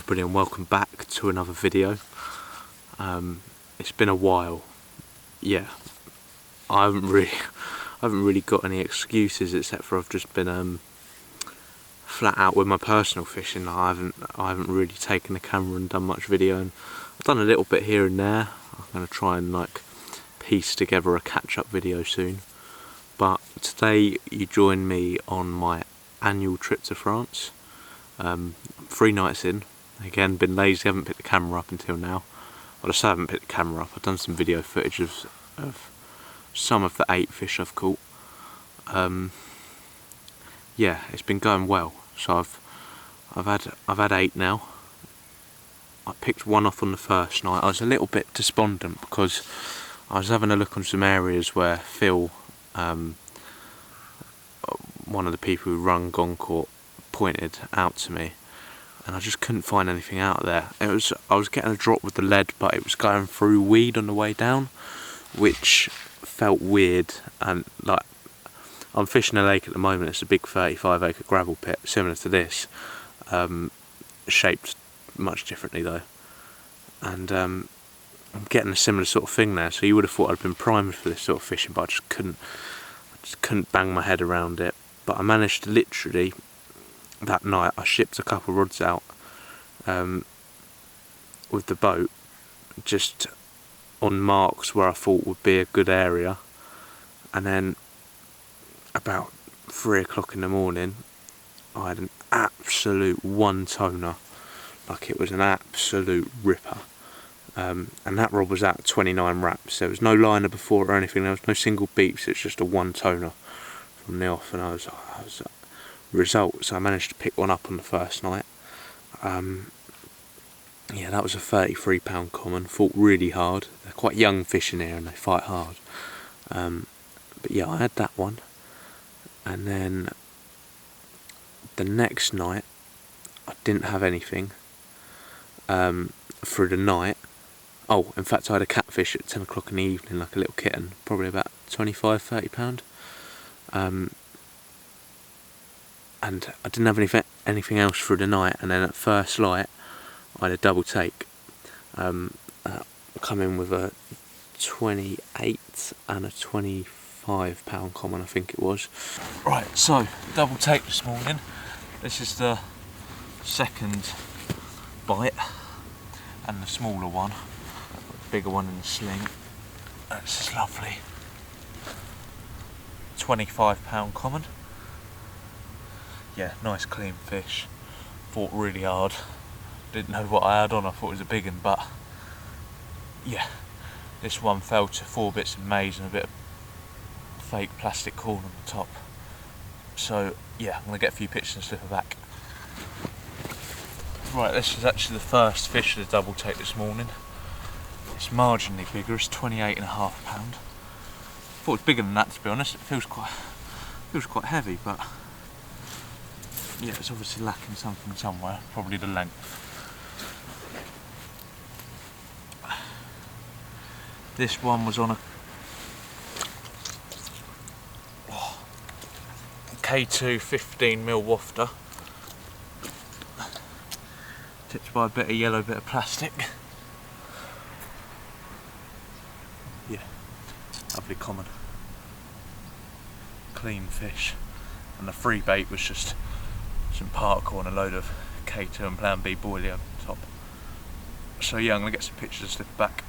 everybody, and welcome back to another video. It's been a while. Yeah, I haven't really got any excuses, except for I've just been flat out with my personal fishing. I haven't really taken the camera and done much video, and I've done a little bit here and there. I'm gonna try and piece together a catch-up video soon. But today you join me on my annual trip to France. 3 nights in. Again, been lazy, haven't picked the camera up until now. Well, I say I haven't picked the camera up. I've done some video footage of some of the 8 fish I've caught. Yeah, it's been going well. So I've had 8 now. I picked one off on the first night. I was a little bit despondent because I was having a look on some areas where Phil, one of the people who run Goncourt, pointed out to me, and I just couldn't find anything out there. I was getting a drop with the lead, but it was going through weed on the way down, which felt weird. And I'm fishing a lake at the moment. It's a big 35-acre gravel pit, similar to this, shaped much differently though. And I'm getting a similar sort of thing there. So you would have thought I'd been primed for this sort of fishing, but I just couldn't bang my head around it. But I managed to literally, that night, I shipped a couple of rods out with the boat, just on marks where I thought would be a good area. And then about 3 o'clock in the morning, I had an absolute one-toner. It was an absolute ripper. And that rod was out 29 wraps. There was no liner before it or anything. There was no single beeps. It's just a one-toner from the off. And I was results. I managed to pick one up on the first night. Yeah, that was a 33-pound common. Fought really hard. They're quite young fish in here and they fight hard. But yeah, I had that one. And then the next night, I didn't have anything through the night. Oh, in fact, I had a catfish at 10 o'clock in the evening, like a little kitten, probably about 25-30 pound. And I didn't have anything else through the night. And then at first light, I had a double take. Come in with a 28 and a 25-pound common, I think it was. Right, so double take this morning. This is the second bite, and the smaller one, the bigger one in the sling. This is lovely. 25-pound common. Yeah, nice clean fish. Fought really hard. Didn't know what I had on. I thought it was a big one, but yeah, this one fell to 4 bits of maize and a bit of fake plastic corn on the top. So yeah, I'm gonna get a few pictures and slip her back. Right, this is actually the first fish of the double take this morning. It's marginally bigger. It's 28.5 pound. Thought it was bigger than that, to be honest. It feels quite heavy, but yeah, it's obviously lacking something somewhere. Probably the length. This one was on a K2 15mm wafter, tipped by a bit of yellow bit of plastic. Yeah, lovely common, clean fish, and the free bait was just some parkour and a load of K2 and Plan B boilie over the top. So yeah, I'm gonna get some pictures and slip it back.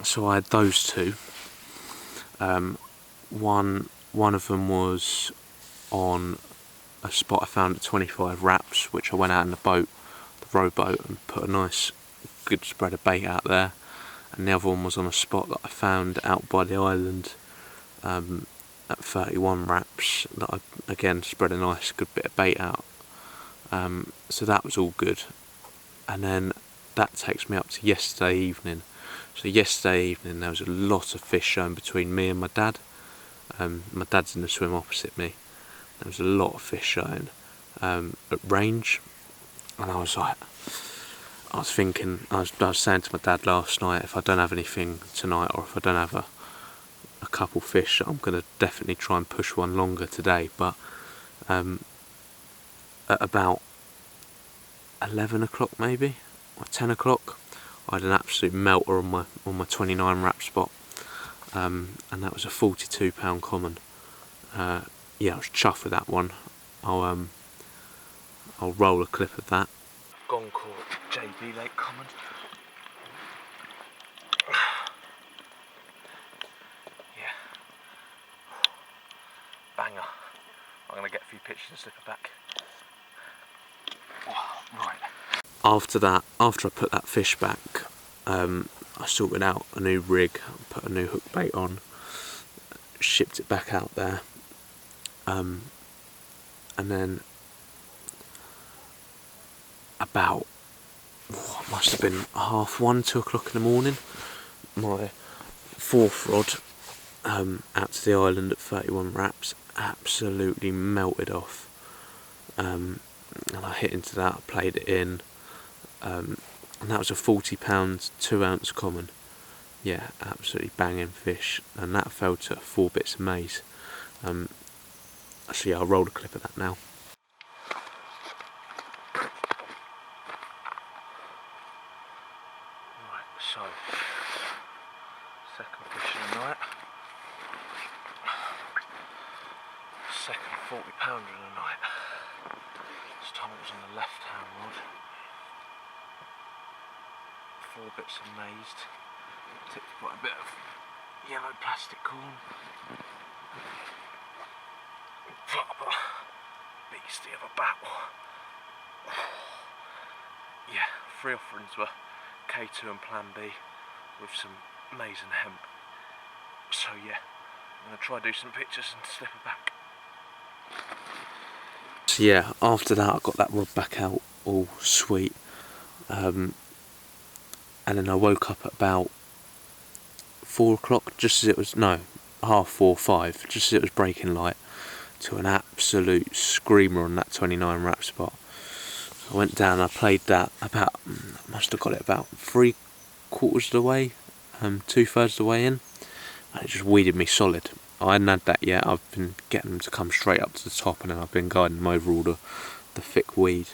So I had those two. One of them was on a spot I found at 25 wraps, which I went out in the boat, the rowboat, and put a nice good spread of bait out there. And the other one was on a spot that I found out by the island at 31 wraps, that I again spread a nice good bit of bait out. So that was all good. And then that takes me up to yesterday evening. So yesterday evening there was a lot of fish shown between me and my dad. My dad's in the swim opposite me. There was a lot of fish showing at range, and I was thinking, I was saying to my dad last night, if I don't have anything tonight, or if I don't have a couple fish, I'm going to definitely try and push one longer today. But at about 11 o'clock maybe, or 10 o'clock, I had an absolute melter on my 29 wrap spot, and that was a £42 common. Yeah, I was chuffed with that one. I'll roll a clip of that. Goncourt JB Lake Common. Yeah, banger. I'm gonna get a few pictures and slip it back. Right. After that, after I put that fish back, I sorted out a new rig, put a new hook bait on, shipped it back out there, and then about, it must have been 1:30, 2 o'clock in the morning, my fourth rod out to the island at 31 wraps absolutely melted off, and I hit into that, I played it in, and that was a £40 2-ounce common. Yeah, absolutely banging fish, and that fell to 4 bits of maize. So yeah, I'll roll a clip of that now. Right, so second fish of the night, second 40 pounder of the night. This time it was on the left hand rod. 4 bits of maize, tipped quite a bit of yellow plastic corn. Proper beastie of a battle. Yeah, 3 offerings were K2 and Plan B with some maize and hemp. So yeah, I'm going to try do some pictures and slip it back. So yeah, after that I got that rod back out all sweet. And then I woke up at about 4 o'clock, just as it was, no, 4:30, 5, just as it was breaking light, to an absolute screamer on that 29 wrap spot. So I went down, I played that about, I must have got it about 3/4 of the way, 2/3 of the way in, and it just weeded me solid. I hadn't had that yet, I've been getting them to come straight up to the top, and then I've been guiding them over all the thick weed.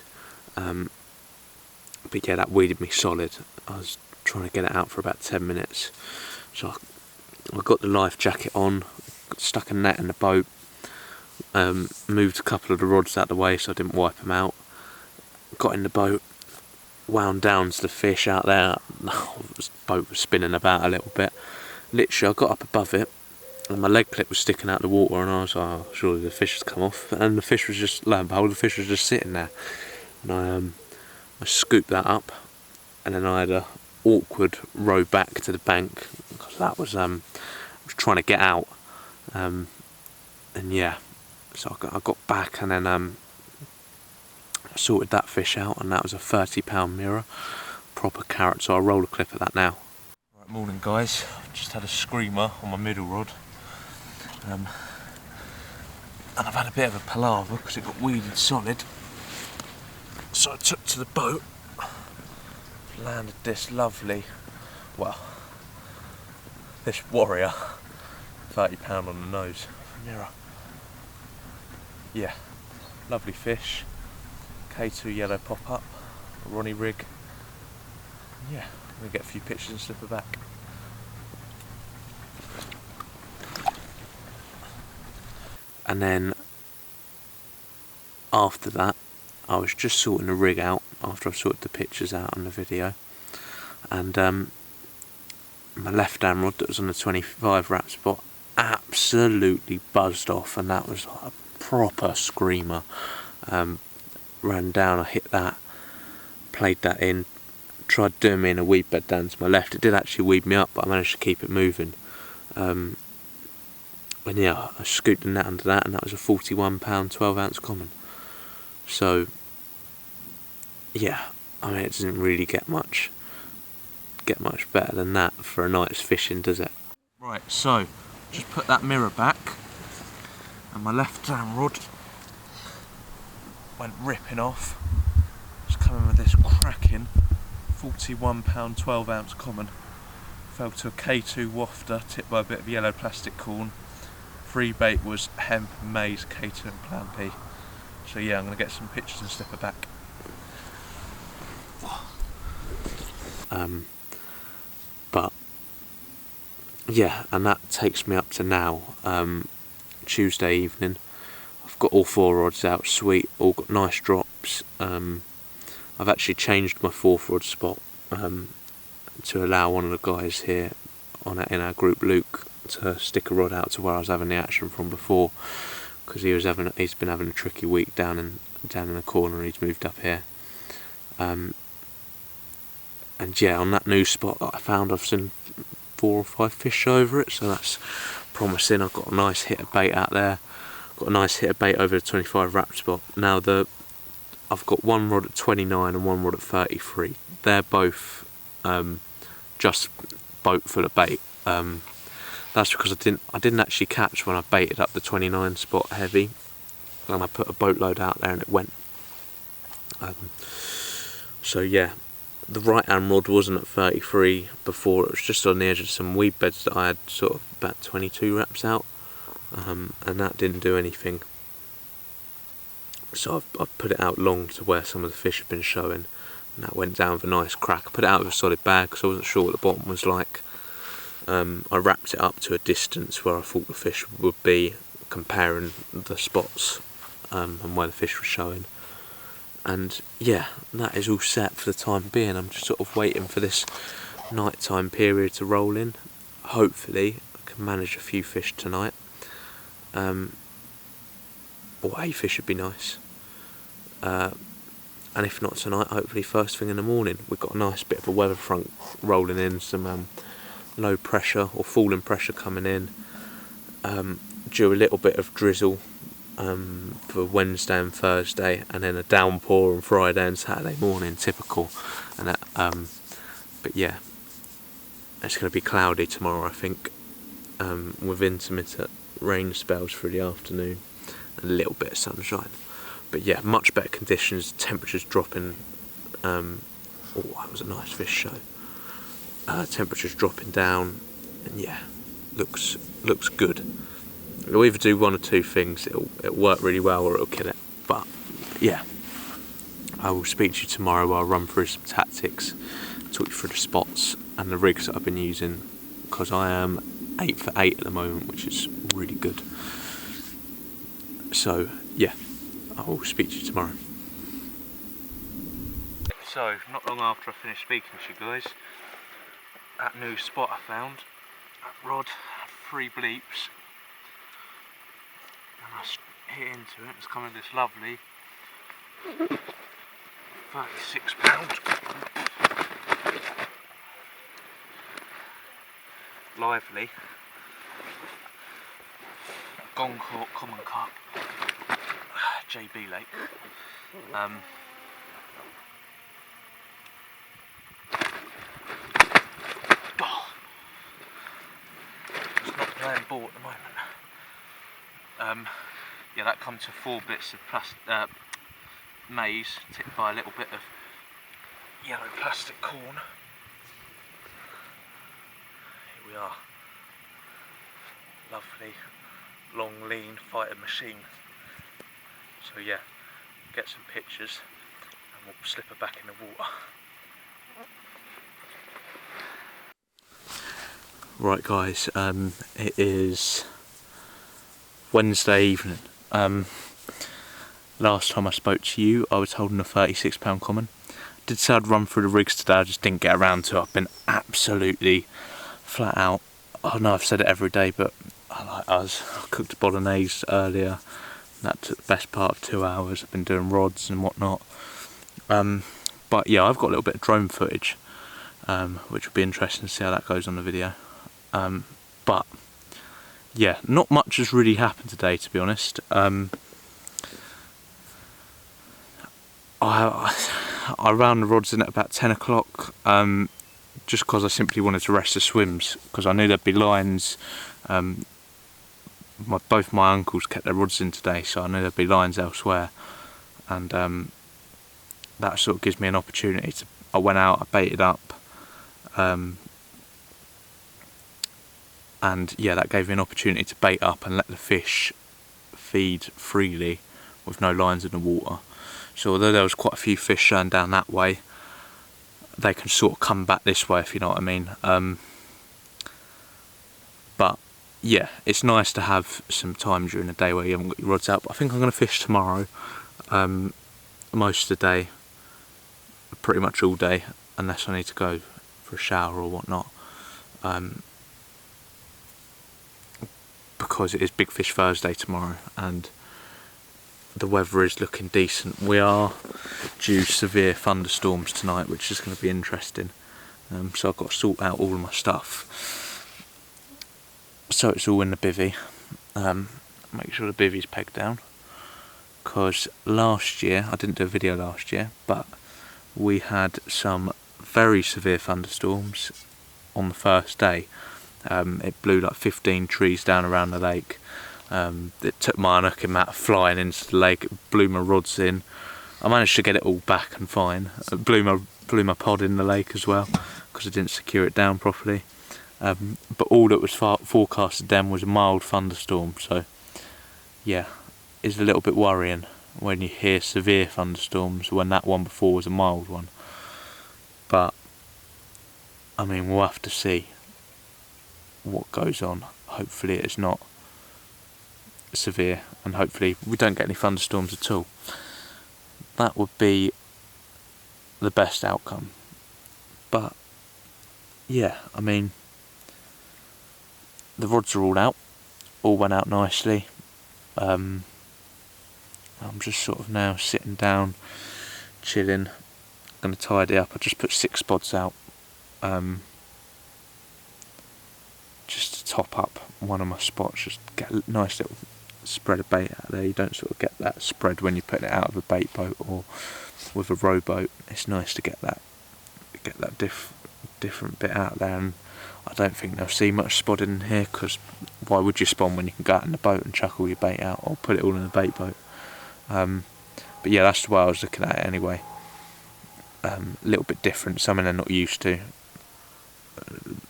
But yeah, that weeded me solid. I was trying to get it out for about 10 minutes. So I got the life jacket on, stuck a net in the boat, moved a couple of the rods out of the way so I didn't wipe them out, got in the boat, wound down to the fish out there. The boat was spinning about a little bit. Literally I got up above it and my leg clip was sticking out the water, and I was like, oh, surely the fish has come off, and the fish was just, lo and behold, the fish was just sitting there. And I scooped that up, and then I had a awkward row back to the bank because that was I was trying to get out, and yeah, so I got back, and then I sorted that fish out, and that was a £30 mirror, proper carrot. So I'll roll a clip of that now. Right, morning guys, I've just had a screamer on my middle rod, and I've had a bit of a palaver because it got weeded solid. So I took to the boat, landed this lovely, well, this warrior, £30 on the nose, mirror. Yeah, lovely fish, K2 yellow pop up, Ronnie rig. Yeah, I'm going to get a few pictures and slip her back. And then after that, I was just sorting the rig out after I've sorted the pictures out on the video, and my left hand rod that was on the 25 wrap spot absolutely buzzed off, and that was like a proper screamer. Ran down, I hit that, played that in, tried doing me in a weed bed down to my left. It did actually weed me up, but I managed to keep it moving. And yeah, I scooped the net under that, and that was a £41 12-ounce common. So yeah, I mean, it doesn't really get much better than that for a night's fishing, does it? Right, so just put that mirror back, and my left hand rod went ripping off. Just coming with this cracking £41 12-ounce common. Fell to a K2 wafter, tipped by a bit of yellow plastic corn. Free bait was hemp, maize, K2 and Plan B. So yeah, I'm going to get some pictures and slip her back. But yeah, and that takes me up to now, Tuesday evening. I've got all 4 rods out, sweet, all got nice drops. I've actually changed my 4th rod spot to allow one of the guys here in our group, Luke, to stick a rod out to where I was having the action from before, because he's been having a tricky week down in the corner, and he's moved up here. And yeah, on that new spot that I found, I've seen 4 or 5 fish over it, so that's promising. I've got a nice hit of bait out there. Got a nice hit of bait over the 25 wrap spot. Now I've got 1 rod at 29 and 1 rod at 33. They're both just boat full of bait. That's because I didn't actually catch when I baited up the 29 spot heavy, and I put a boatload out there and it went. So yeah, the right hand rod wasn't at 33 before. It was just on the edge of some weed beds that I had sort of about 22 wraps out, and that didn't do anything. So I've put it out long to where some of the fish have been showing, and that went down with a nice crack. I put it out with a solid bag because I wasn't sure what the bottom was like. I wrapped it up to a distance where I thought the fish would be, comparing the spots and where the fish were showing. And yeah, that is all set for the time being. I'm just sort of waiting for this nighttime period to roll in. Hopefully I can manage a few fish tonight, or a fish would be nice, and if not tonight, hopefully first thing in the morning. We've got a nice bit of a weather front rolling in, some low pressure or falling pressure coming in, due a little bit of drizzle for Wednesday and Thursday, and then a downpour on Friday and Saturday morning, typical. And that, but yeah, it's going to be cloudy tomorrow, I think, with intermittent rain spells through the afternoon and a little bit of sunshine. But yeah, much better conditions, temperatures dropping. Oh, that was a nice fish show. Temperatures dropping down, and yeah, looks good. It'll either do one or two things. It'll work really well, or it'll kill it. But yeah, I will speak to you tomorrow while I run through some tactics, talk you through the spots and the rigs that I've been using, because I am 8 for 8 at the moment, which is really good. So yeah, I will speak to you tomorrow. So not long after I finished speaking to you guys, that new spot I found, that rod had 3 bleeps, and I hit into it. It's come in this lovely 36-pound lively Goncourt common carp, JB Lake. It's not playing ball at the moment. Yeah, that comes to 4 bits of maize, tipped by a little bit of yellow plastic corn. Here we are. Lovely, long, lean fighter machine. So yeah, get some pictures and we'll slip her back in the water. Right guys, it is Wednesday evening. Last time I spoke to you, I was holding a 36-pound common. Did say I'd run through the rigs today, I just didn't get around to it. I've been absolutely flat out. I know I've said it every day, but I cooked a bolognese earlier. That took the best part of 2 hours. I've been doing rods and whatnot. But yeah, I've got a little bit of drone footage, which will be interesting to see how that goes on the video. But yeah, not much has really happened today, to be honest. I ran the rods in at about 10 o'clock, just because I simply wanted to rest the swims, because I knew there'd be lines. Both my uncles kept their rods in today, so I knew there'd be lines elsewhere, and that sort of gives me an opportunity to. I went out, I baited up, and yeah, that gave me an opportunity to bait up and let the fish feed freely with no lines in the water. So although there was quite a few fish going down that way, they can sort of come back this way, if you know what I mean. But yeah, it's nice to have some time during the day where you haven't got your rods out. But I think I'm going to fish tomorrow, most of the day, pretty much all day, unless I need to go for a shower or whatnot, because it is Big Fish Thursday tomorrow and the weather is looking decent. We are due severe thunderstorms tonight, which is going to be interesting. So I've got to sort out all of my stuff, so it's all in the bivvy. Make sure the bivvy's pegged down, because last year, I didn't do a video last year, but we had some very severe thunderstorms on the first day. It blew like 15 trees down around the lake. It took my unhooking mat flying into the lake. It blew my rods in. I managed to get it all back and fine. It blew my pod in the lake as well, because I didn't secure it down properly. But all that was forecasted then was a mild thunderstorm. So yeah, it's a little bit worrying when you hear severe thunderstorms when that one before was a mild one. But I mean, we'll have to see what goes on. Hopefully it's not severe, and hopefully we don't get any thunderstorms at all. That would be the best outcome. But yeah, I mean, the rods are all went out nicely. I'm just sort of now sitting down, chilling. I'm going to tidy up. I just put 6 spots out, just to top up one of my spots, just get a nice little spread of bait out there. You don't sort of get that spread when you're putting it out of a bait boat or with a rowboat. It's nice to get that different bit out there, and I don't think they'll see much spotted in here, because why would you spawn when you can go out in the boat and chuck all your bait out, or put it all in the bait boat? But yeah, that's the way I was looking at it anyway. A little bit different, something they're not used to.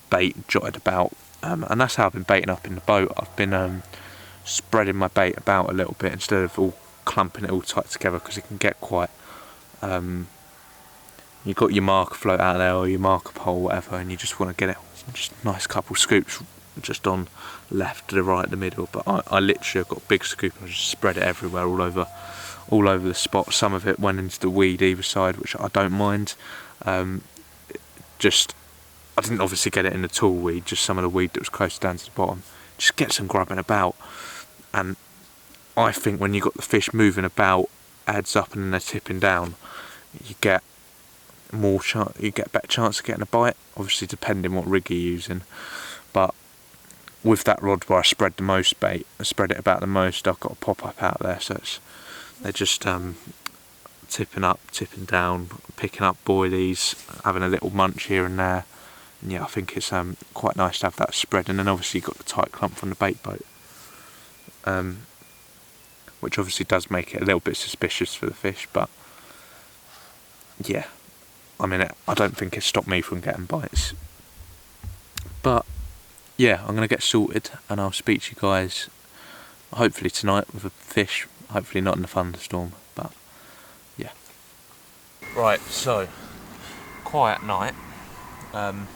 Bait jotted about, and that's how I've been baiting up in the boat. I've been spreading my bait about a little bit instead of all clumping it all tight together, because it can get quite you've got your marker float out there or your marker pole, whatever, and you just want to get it just a nice couple scoops just on left to the right, the middle. But I literally have got a big scoop and I just spread it everywhere, all over the spot. Some of it went into the weed either side, which I don't mind. I didn't obviously get it in the tall weed, just some of the weed that was close down to the bottom. Just get some grubbing about, and I think when you've got the fish moving about, adds up and then they're tipping down, you get a better chance of getting a bite, obviously depending what rig you're using. But with that rod where I spread the most bait, I spread it about the most, I've got a pop-up out there, so they're just tipping up, tipping down, picking up boilies, having a little munch here and there. And yeah, I think it's quite nice to have that spread. And then obviously you've got the tight clump from the bait boat, which obviously does make it a little bit suspicious for the fish. But yeah, I mean, I don't think it stopped me from getting bites. But yeah, I'm going to get sorted and I'll speak to you guys hopefully tonight with a fish, hopefully not in a thunderstorm, but yeah. Right, so quiet night, and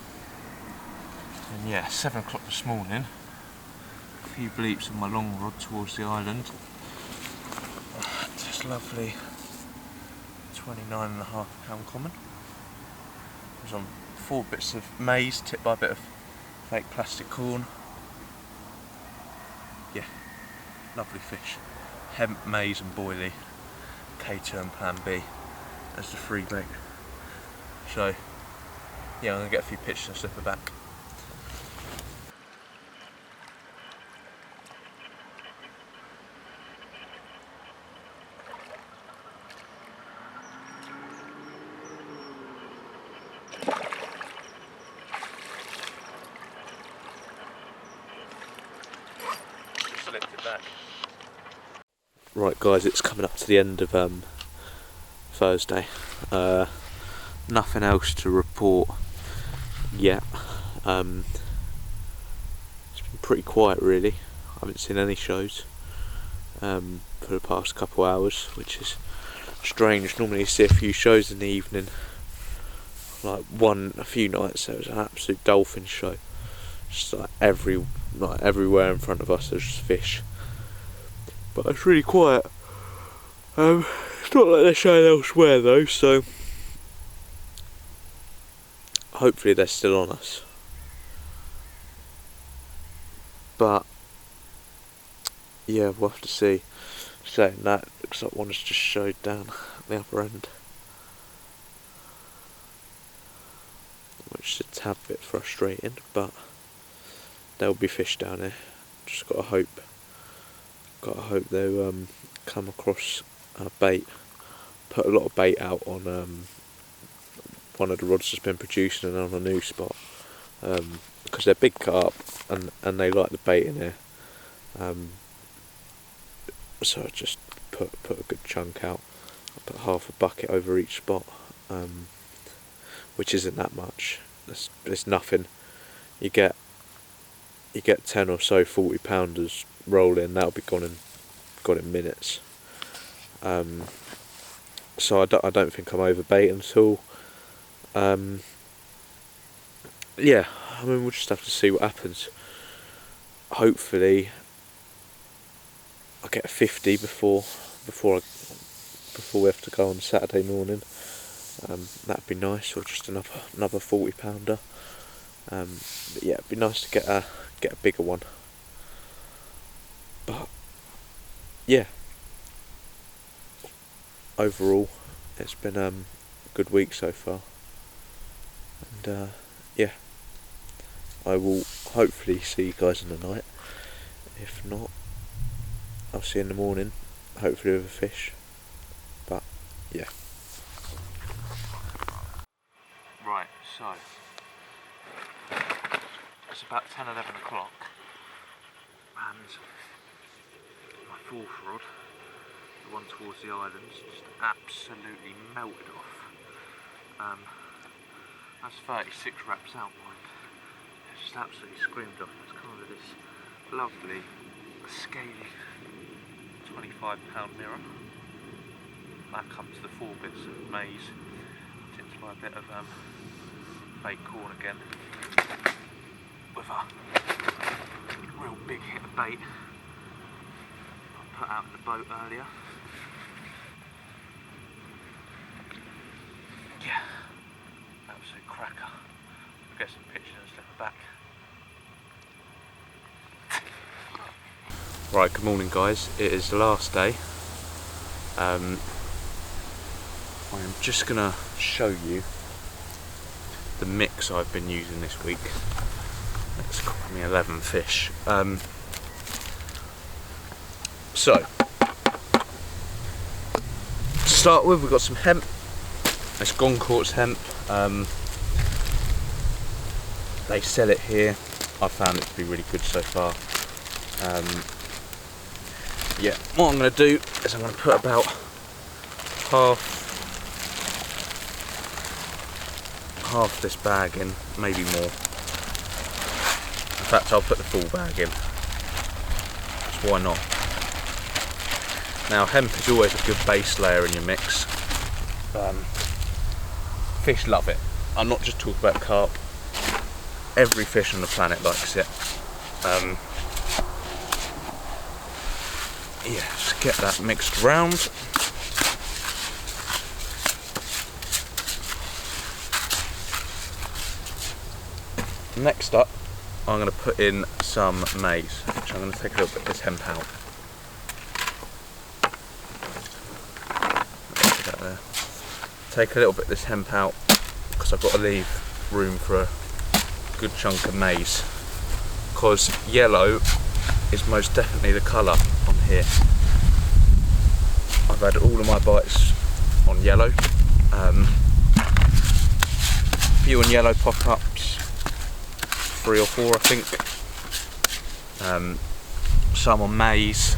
yeah, 7 o'clock this morning, a few bleeps on my long rod towards the island. Just lovely 29.5 pound common. It was on 4 bits of maize tipped by a bit of fake plastic corn. Yeah, lovely fish. Hemp, maize and boilie, K2 and plan B as the free bait. So yeah, I'm going to get a few pictures and slip her back. Right guys, it's coming up to the end of Thursday. Nothing else to report yet. It's been pretty quiet really. I haven't seen any shows. for the past couple hours, which is strange. Normally you see a few shows in the evening, like a few nights there was an absolute dolphin show, just like everywhere in front of us there's just fish, but it's really quiet. It's not like they're showing elsewhere though, so hopefully they're still on us. But yeah, we'll have to see. Saying that, looks like one has just showed down at the upper end, which is a tad bit frustrating, but there'll be fish down there. Just gotta hope they'll come across bait. Put a lot of bait out on one of the rods that's been producing and on a new spot, because they're big carp and they like the bait in there. So I just put a good chunk out. I put half a bucket over each spot, which isn't that much. It's nothing. You get 10 or so 40 pounders roll in. That'll be gone in minutes. So I don't think I'm overbaiting at all. Yeah, I mean, we'll just have to see what happens. Hopefully I get a 50 before we have to go on Saturday morning. That'd be nice, or just another 40 pounder. But yeah, it'd be nice to get a bigger one. But yeah, overall it's been a good week so far, and yeah, I will hopefully see you guys in the night. If not, I'll see you in the morning, hopefully with a fish. But yeah. Right, so it's about 10-11 o'clock, and my fourth rod, the one towards the islands, just absolutely melted off. That's 36 wraps out, mind. It's just absolutely screamed off. It's kind of this lovely, scaly 25-pound mirror. That comes to the 4 bits of maize, tipped by a bit of fake corn again, with a real big hit of bait I put out in the boat earlier. Yeah, absolute cracker. I'll get some pictures and stuff back. Right, good morning guys, it is the last day. I am just going to show you the mix I've been using this week. It's caught me 11 fish. So, to start with, we've got some hemp. It's Goncourt's hemp. They sell it here. I found it to be really good so far. Yeah, what I'm going to do is I'm going to put about half this bag in, maybe more. In fact, I'll put the full bag in. Just why not? Now, hemp is always a good base layer in your mix. Fish love it. I'm not just talking about carp. Every fish on the planet likes it. Yeah, just get that mixed round. Next up, I'm going to put in some maize, which I'm going to take a little bit of this hemp out. That there. Take a little bit of this hemp out because I've got to leave room for a good chunk of maize, because yellow is most definitely the colour on here. I've had all of my bites on yellow, few on yellow pop-ups, 3 or 4 I think, some on maize,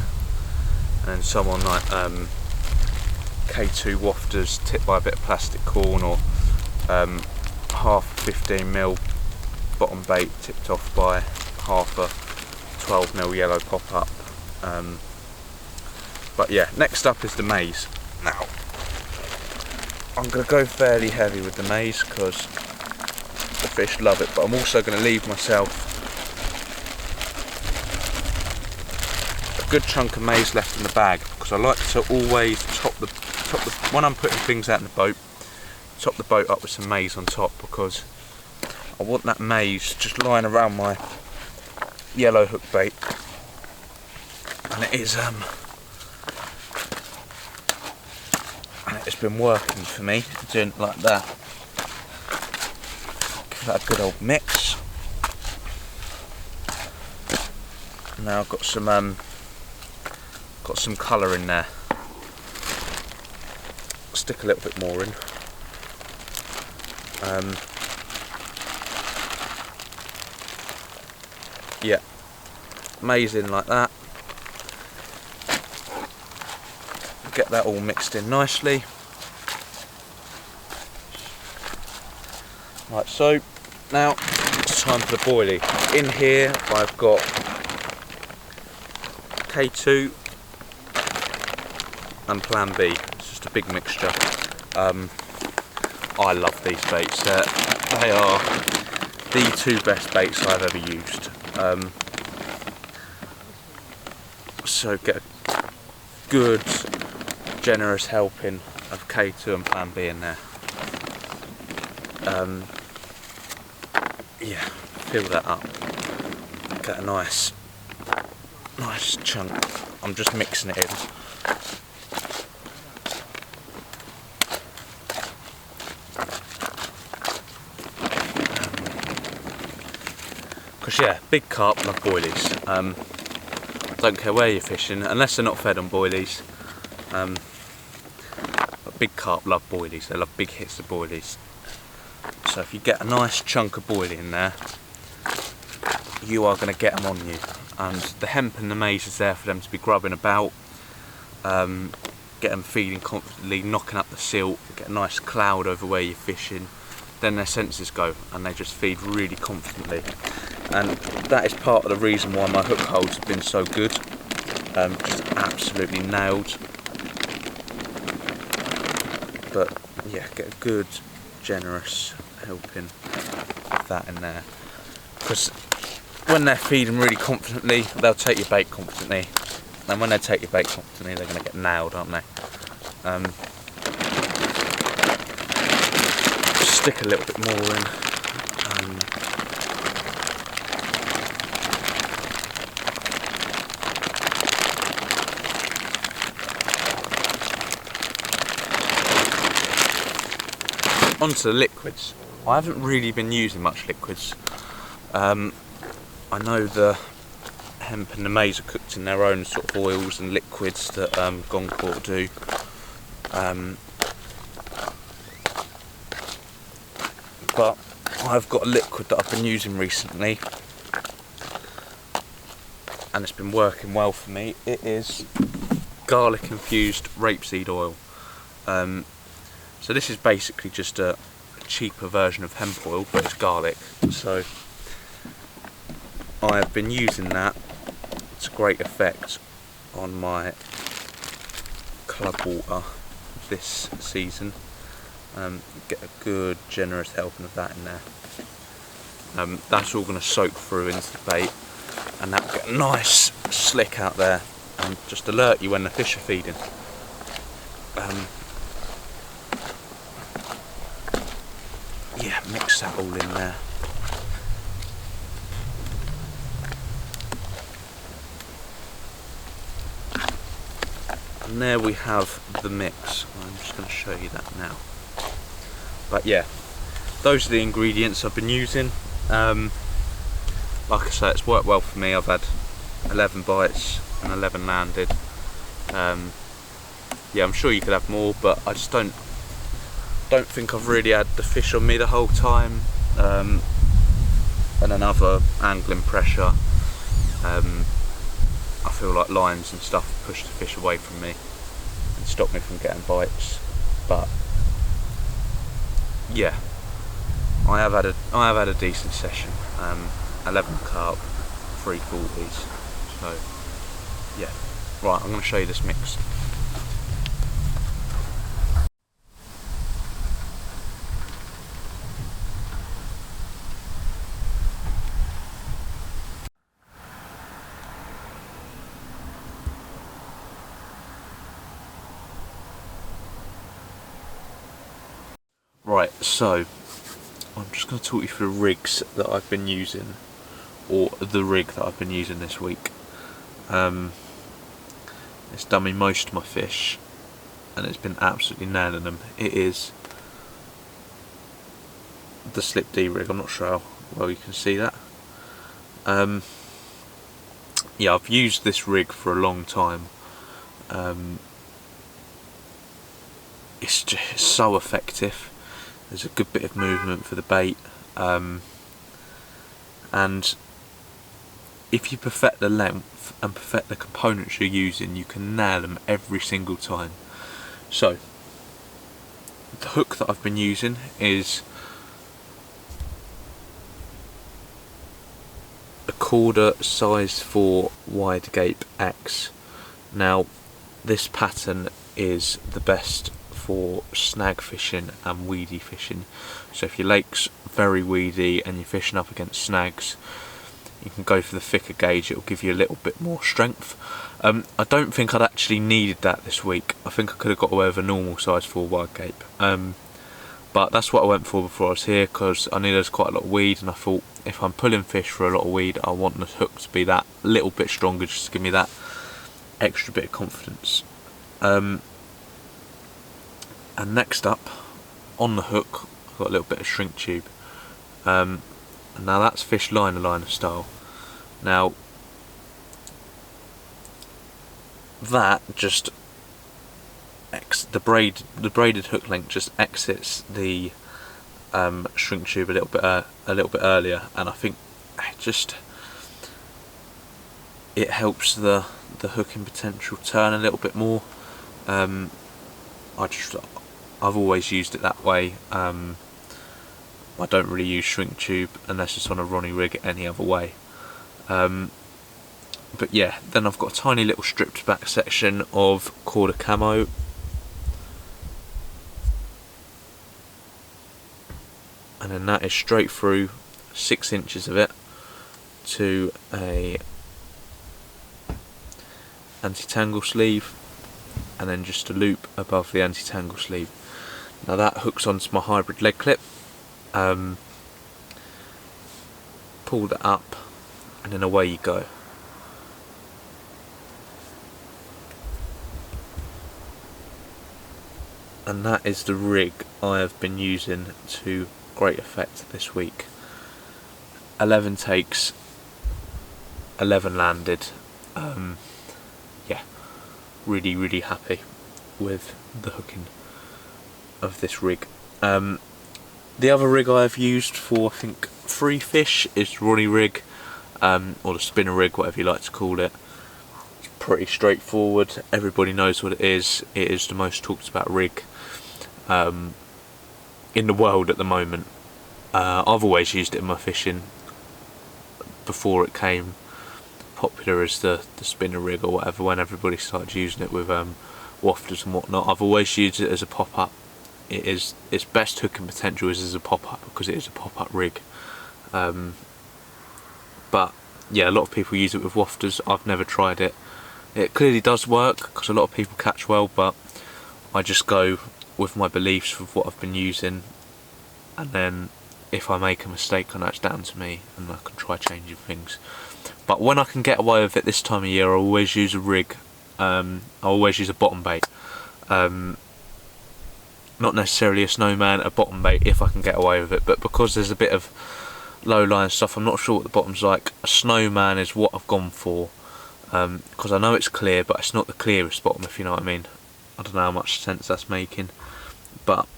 and some on like K2 wafters tipped by a bit of plastic corn, or half 15mm bottom bait tipped off by half a 12mm yellow pop-up. But yeah, next up is the maize. Now, I'm going to go fairly heavy with the maize because the fish love it, but I'm also going to leave myself a good chunk of maize left in the bag, because I like to always top the when I'm putting things out in the boat, top the boat up with some maize on top, because I want that maize just lying around my yellow hook bait. And it is and it's been working for me, doing it like that. Give that a good old mix. Now I've got some colour in there. Stick a little bit more in. Yeah, maize in like that. Get that all mixed in nicely. Like so. Now it's time for the boilie. In here I've got K2 and Plan B. It's just a big mixture. I love these baits. They are the two best baits I've ever used. So get a good generous helping of K2 and Plan B in there. Yeah, fill that up. Get a nice chunk. I'm just mixing it in. Because yeah, big carp love boilies. Don't care where you're fishing, unless they're not fed on boilies. But big carp love boilies. They love big hits of boilies. So if you get a nice chunk of boilie in there, you are going to get them on you. And the hemp and the maize is there for them to be grubbing about, get them feeding confidently, knocking up the silt, get a nice cloud over where you're fishing. Then their senses go and they just feed really confidently. And that is part of the reason why my hook holds have been so good. Just absolutely nailed. But yeah, get a good generous helping of that in there. Because when they're feeding really confidently, they'll take your bait confidently. And when they take your bait confidently, they're going to get nailed, aren't they? Stick a little bit more in. Onto the liquids. I haven't really been using much liquids. I know the hemp and the maize are cooked in their own sort of oils and liquids that Goncourt do. But I've got a liquid that I've been using recently and it's been working well for me. It is garlic infused rapeseed oil. So this is basically just a cheaper version of hemp oil, but it's garlic. So I have been using that to great effect on my club water this season. Get a good generous helping of that in there. That's all going to soak through into the bait, and that will get nice slick out there and just alert you when the fish are feeding. Yeah, mix that all in there. And there we have the mix. I'm just going to show you that now. But yeah, those are the ingredients I've been using. Like I say, it's worked well for me. I've had 11 bites and 11 landed. Yeah, I'm sure you could have more, but I just don't think I've really had the fish on me the whole time. And another angling pressure. I feel like lines and stuff push the fish away from me and stop me from getting bites. But yeah, I have had a decent session. 11 carp, 3 40s. So yeah, Right, I'm going to show you this mix. Right, so I'm just going to talk you through the rigs that I've been using, or the rig that I've been using this week. It's done me most of my fish, and it's been absolutely nailing them. It is the Slip D rig. I'm not sure how well you can see that. Yeah, I've used this rig for a long time. It's just so effective. There's a good bit of movement for the bait, and if you perfect the length and perfect the components you're using, you can nail them every single time. So the hook that I've been using is a Corda size 4 wide gape X. Now this pattern is the best for snag fishing and weedy fishing. So if your lake's very weedy and you're fishing up against snags, you can go for the thicker gauge. It'll give you a little bit more strength. I don't think I'd actually needed that this week. I think I could have got away with a normal size 4 wide gape, but that's what I went for before I was here, because I knew there's quite a lot of weed, and I thought if I'm pulling fish for a lot of weed, I want the hook to be that little bit stronger, just to give me that extra bit of confidence. And next up, on the hook, I've got a little bit of shrink tube. And now that's fish liner style. Now that just the braided hook length just exits the shrink tube a little bit earlier, and I think it helps the hooking potential turn a little bit more. I've always used it that way. I don't really use shrink tube unless it's on a Ronnie rig any other way. But yeah, then I've got a tiny little stripped back section of Corda camo. And then that is straight through 6 inches of it to a anti-tangle sleeve, and then just a loop above the anti-tangle sleeve. Now that hooks onto my hybrid leg clip. Pull that up, and then away you go. And that is the rig I have been using to great effect this week. 11 takes, 11 landed. Yeah, really happy with the hooking of this rig. The other rig I have used for, I think, 3 fish is Ronnie rig, or the spinner rig, whatever you like to call it. It's pretty straightforward. Everybody knows what it is. It is the most talked about rig in the world at the moment. I've always used it in my fishing before it came popular as the spinner rig or whatever, when everybody started using it with wafters and whatnot. I've always used it as a pop-up. Its best hooking potential is as a pop-up, because it is a pop-up rig. But yeah, a lot of people use it with wafters. I've never tried it. It clearly does work, because a lot of people catch well, but I just go with my beliefs with what I've been using, and then if I make a mistake, I know it's down to me, and I can try changing things. But when I can get away with it this time of year, I always use a rig. I always use a bottom bait. Not necessarily a snowman, a bottom bait if I can get away with it, but because there's a bit of low lying stuff, I'm not sure what the bottom's like. A snowman is what I've gone for, because I know it's clear, but it's not the clearest bottom, if you know what I mean. I don't know how much sense that's making, but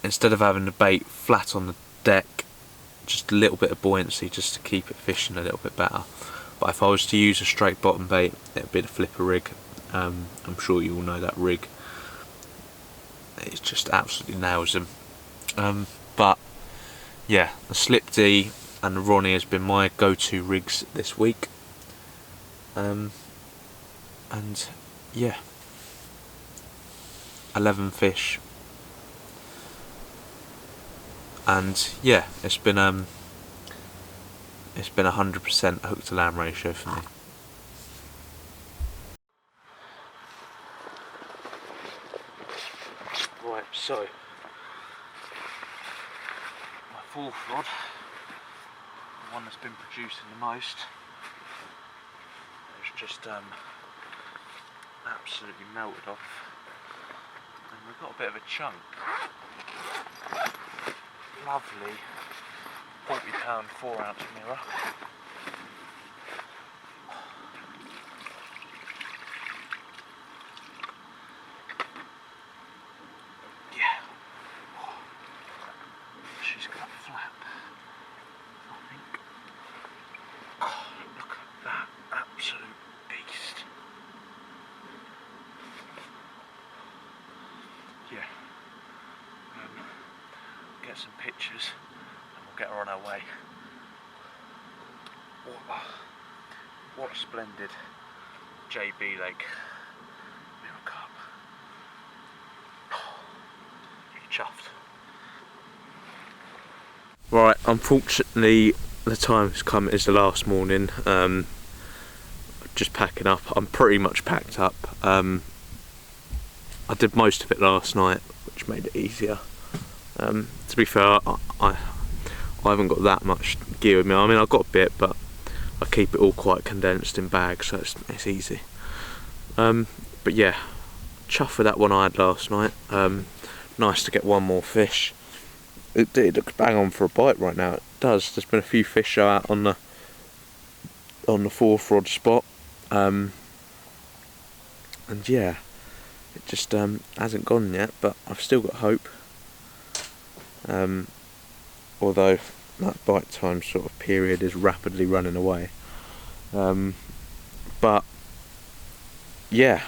instead of having the bait flat on the deck, just a little bit of buoyancy just to keep it fishing a little bit better. But if I was to use a straight bottom bait, it would be the flipper rig. I'm sure you all know that rig. It just absolutely nails them. But yeah, the Slip D and the Ronnie has been my go-to rigs this week. And yeah, 11 fish, and yeah, it's been 100% hook to lamb ratio for me. Right, so my fourth rod, the one that's been producing the most, it's just absolutely melted off, and we've got a bit of a chunk. Lovely 40-pound 4-ounce mirror. Yeah, she's gonna flap, I think. Oh, look at that absolute beast. Yeah, get some pictures and we'll get her on her way. What a splendid JB Lake mirror carp. Chuffed. Right, unfortunately the time's come. It's the last morning. Just packing up. I'm pretty much packed up. I did most of it last night, which made it easier. To be fair, I haven't got that much gear with me. I mean, I've got a bit, but I keep it all quite condensed in bags, so it's easy. But yeah, chuffed with that one I had last night. Nice to get one more fish. It looks bang on for a bite right now. It does. There's been a few fish show out on the 4th rod spot, and yeah, it just hasn't gone yet. But I've still got hope. Although that bite time sort of period is rapidly running away. But yeah,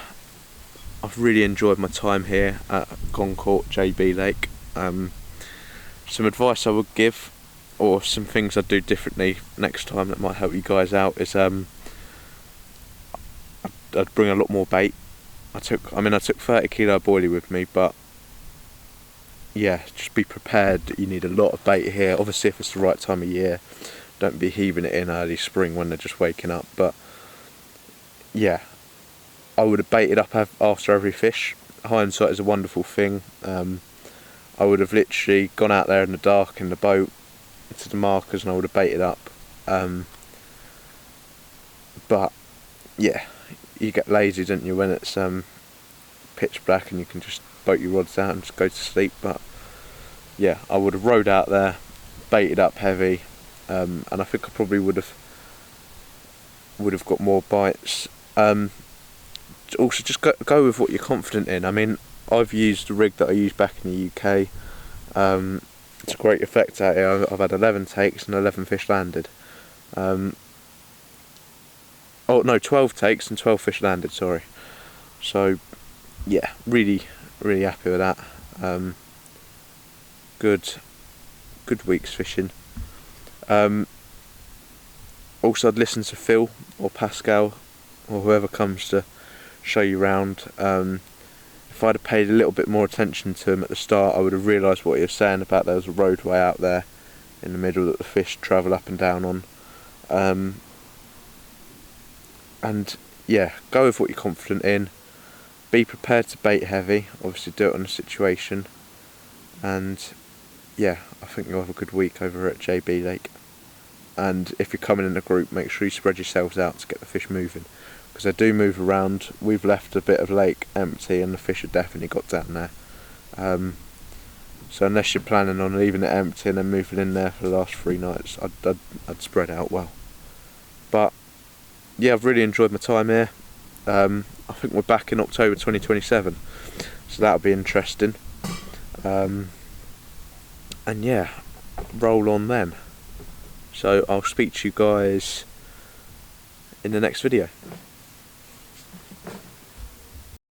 I've really enjoyed my time here at Goncourt JB Lake. Some advice I would give, or some things I'd do differently next time that might help you guys out, is I'd bring a lot more bait. I took 30 kilo boilie with me, but yeah, just be prepared that you need a lot of bait here. Obviously, if it's the right time of year, don't be heaving it in early spring when they're just waking up. But yeah, I would have baited up after every fish. Hindsight is a wonderful thing. I would have literally gone out there in the dark in the boat to the markers and I would have baited up. But yeah, you get lazy, don't you, when it's pitch black and you can just boat your rods out and just go to sleep. But yeah, I would have rowed out there, baited up heavy, and I think I probably would have got more bites. Also, just go with what you're confident in. I mean, I've used the rig that I used back in the UK. It's a great effect out here. I've had 11 takes and 11 fish landed. 12 takes and 12 fish landed, sorry. So yeah, really happy with that. Good week's fishing. Also, I'd listen to Phil or Pascal or whoever comes to show you around. If I'd have paid a little bit more attention to him at the start, I would have realised what he was saying about there was a roadway out there in the middle that the fish travel up and down on. And yeah, go with what you're confident in. Be prepared to bait heavy. Obviously, do it on the situation. And yeah, I think you'll have a good week over at JB Lake. And if you're coming in a group, make sure you spread yourselves out to get the fish moving, because they do move around. We've left a bit of lake empty and the fish have definitely got down there. So unless you're planning on leaving it empty and then moving in there for the last 3 nights, I'd spread out well. But yeah, I've really enjoyed my time here. I think we're back in October 2027, so that'll be interesting. And yeah, roll on then. So I'll speak to you guys in the next video.